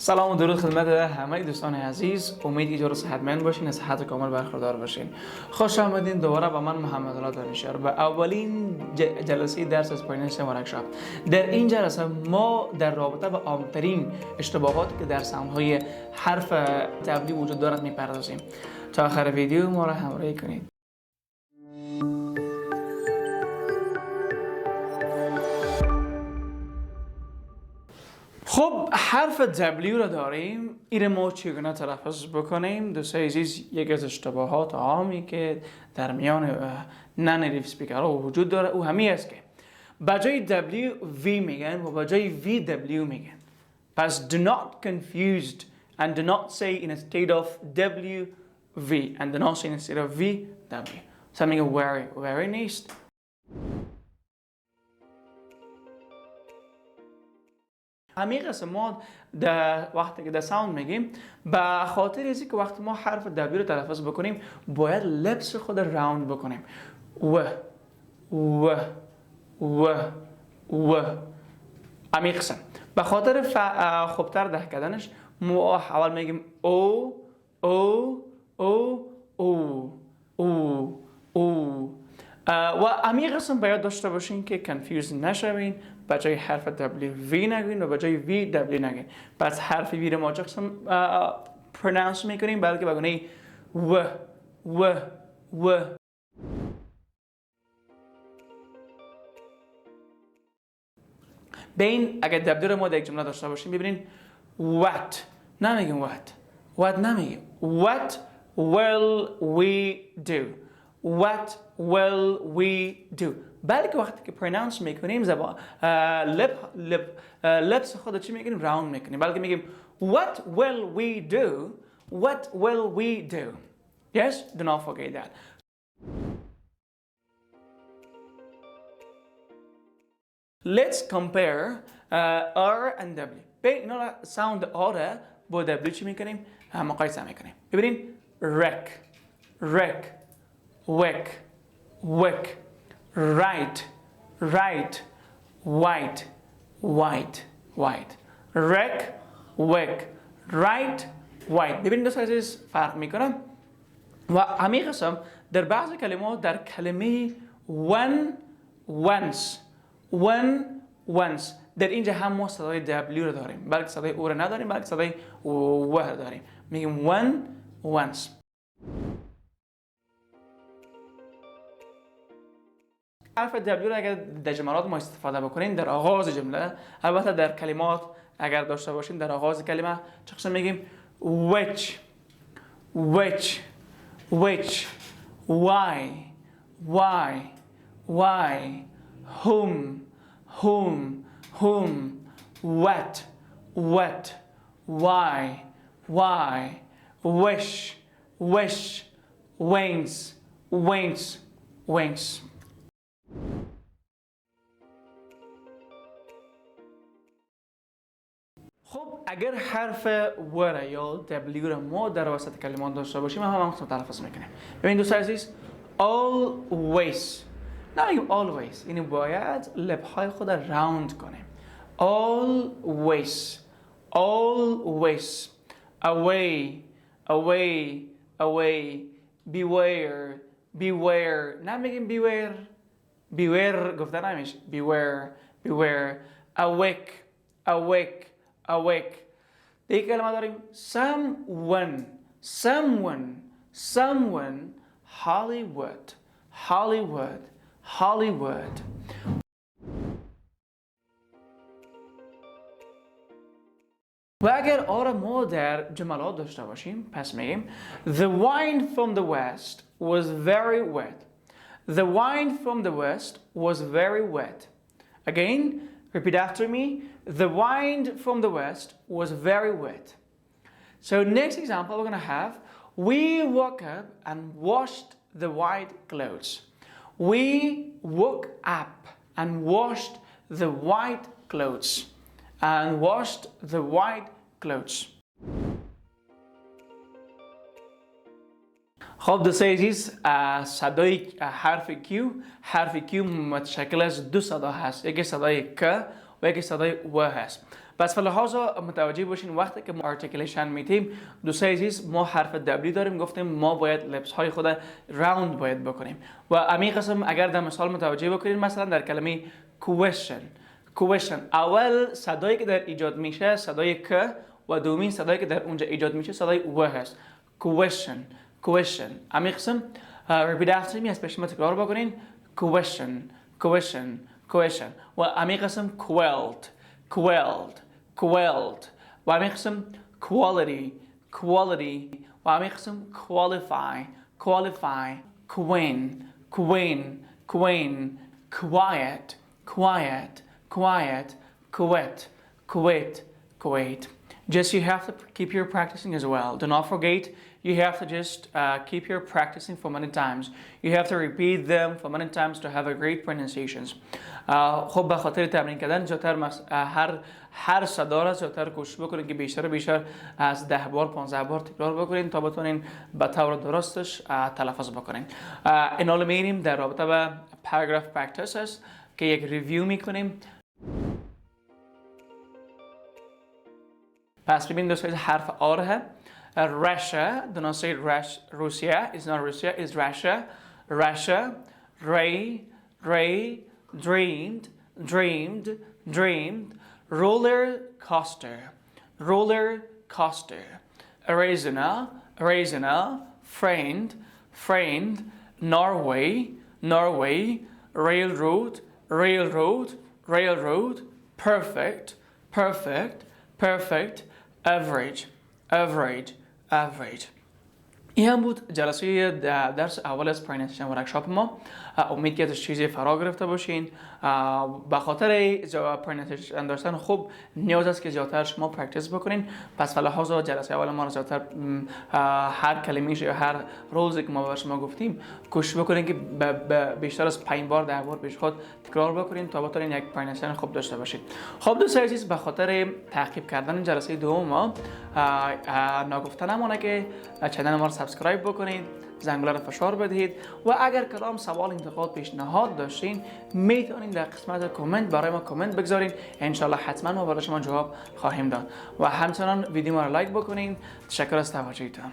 سلام و درود خدمت همه دوستان عزیز. امید که جور صحتمند باشین، از صحت کامل برخوردار باشین. خوش آمدین دوباره با من محمد الله دانشیار به اولین جلسه درس از پایین ورکشاپ. در این جلسه ما در رابطه با عام‌ترین اشتباهاتی که در ساوندهای حرف تبلی وجود دارد میپردازیم. تا آخر ویدیو ما را همراهی کنید. خب حرف W را داریم. این ما چگونه تلفظ بکنیم؟ دوستان عزیز، یک از اشتباهات عامی که در میان نان نیتیو اسپیکرها وجود داره او همین است که بجای W V میگن و بجای VW میگن. پس do not confused and do not say instead of W V and do not say instead of VW. So میگه very نیست. همین قسم ما در وقتی که در ساوند میگیم به خاطر اینکه که وقتی ما حرف W رو تلفظ بکنیم باید لبس خود راوند بکنیم. و همین قسم به خاطر خوبتر ده کردنش ما اول میگیم او و همین قسم باید داشته باشین که کنفیوز نشوین. بجای حرف W V نگوین و بجای V W نگوین. پس حرف V رو ما چه قسم پرونانس میکنیم؟ بلکه بگونه و بین اگر W رو ما در یک جمله داشته باشیم ببینین what نمیگیم what نمیگیم what will we do what will we do. بلکه وقتی که پرونانس میکنیم زبان لبس خود چی میکنیم؟ راوند میکنیم. بلکه میگیم what will we do what will we do. Yes, do not forget that. Let's compare R and W. بین اینا ساوند R با W چی میکنیم؟ مقایسه میکنیم. ببینید wreck wick right white wreck wick right white. ببینید دوستان عزیز فرق میکنه و همین قسم در بعضی کلمات در کلمه once در اینجا هم ما صدای W رو داریم، بلکه صدای او رو نداریم، بلکه صدای و رو داریم. میگیم once. حرف W رو اگر در جملات ما استفاده بکنیم در آغاز جمله، البته در کلمات اگر داشته باشیم در آغاز کلمه چه قسم میگیم؟ which why whom what why wish wings. خب اگر حرف و یا W را ما در وسط کلمات داشته باشیم هم تلفظ میکنیم. ببین دوستان عزیز always نمیگیم always، یعنی باید لبهای خود را راوند کنیم. always away beware نمیگیم beware گفته نمیشه beware awake. دیگه کلمه داریم someone Hollywood. و اگر آره ما در جملات داشته باشیم پس میگیم The wine from the west was very wet. The wine from the west was very wet. Again, repeat after me. The wine from the west was very wet. So next example we're going to have we woke up and washed the white clothes. We woke up and washed the white clothes. خب دوستان عزیز، صدای حرف Q متشکل از دو صدا هست. یکی صدای ک و یکی صدای و هست. پس فلحاظا متوجه باشین وقتی که ما ارتکلیشن میتیم دو سه چیز ما حرف دبلی داریم، گفتیم ما باید لپس های خود راوند باید بکنیم و امی قسم اگر در مثال متوجه بکنید مثلا در کلمه question اول صدایی که در ایجاد میشه صدای ک و دومین صدایی که در اونجا ایجاد میشه صدای و هست. question امی قسم repeat after me از پیش ما تکرار بکنین question و امی قسم quelled و امی قسم quality و امی قسم qualify queen quiet. Just you have to keep your practicing as well. Do not forget, you have to just keep your practicing for many times. You have to repeat them for many times to have a great pronunciations. خب به خاطر تمرین کردن زیادتر هر صدا را زیادتر کوشش بکنید که بیشتر از 10 بار 15 بار تکرار بکنید تا بتونین به طور درستش تلفظ بکنین. اینا رو میریم در رابطه با paragraph practices که یک ریویو میکنیم. پس ببین دوستان حرف آره Russia, do not say Russia, it's not Russia, it's Russia, Ray, dreamed, roller coaster, Arizona, friend, Norway, railroad, perfect, average. این هم بود جلسه درس اول از پرینسیشن ورکشاپ ما. امید که از چیزی فرا گرفته باشین. به خاطر پرینسیشن داشتن خوب نیاز است که زیادتر شما پرکتیس بکنین. پس فلحاظا جلسه اول ما زیادتر هر کلمه‌اش یا هر رولزی که ما به شما گفتیم کوشش بکنین که بیشتر از 5 بار 10 بار پیش خود تکرار بکنین تا بتونین یک پرینسیشن خوب داشته باشید. خب دوستان عزیز به خاطر تعقیب کردن جلسه دوم ما نگفته نمونه که چنل ما رو سابسکرایب بکنید، زنگوله رو فشار بدهید و اگر کلام سوال انتقاد پیشنهاد داشتین میتونید در قسمت کامنت برای ما کامنت بگذارین، انشالله حتما ما برای شما جواب خواهیم داد و همچنان ویدیو ما رو لایک بکنین. تشکر از توجهتان.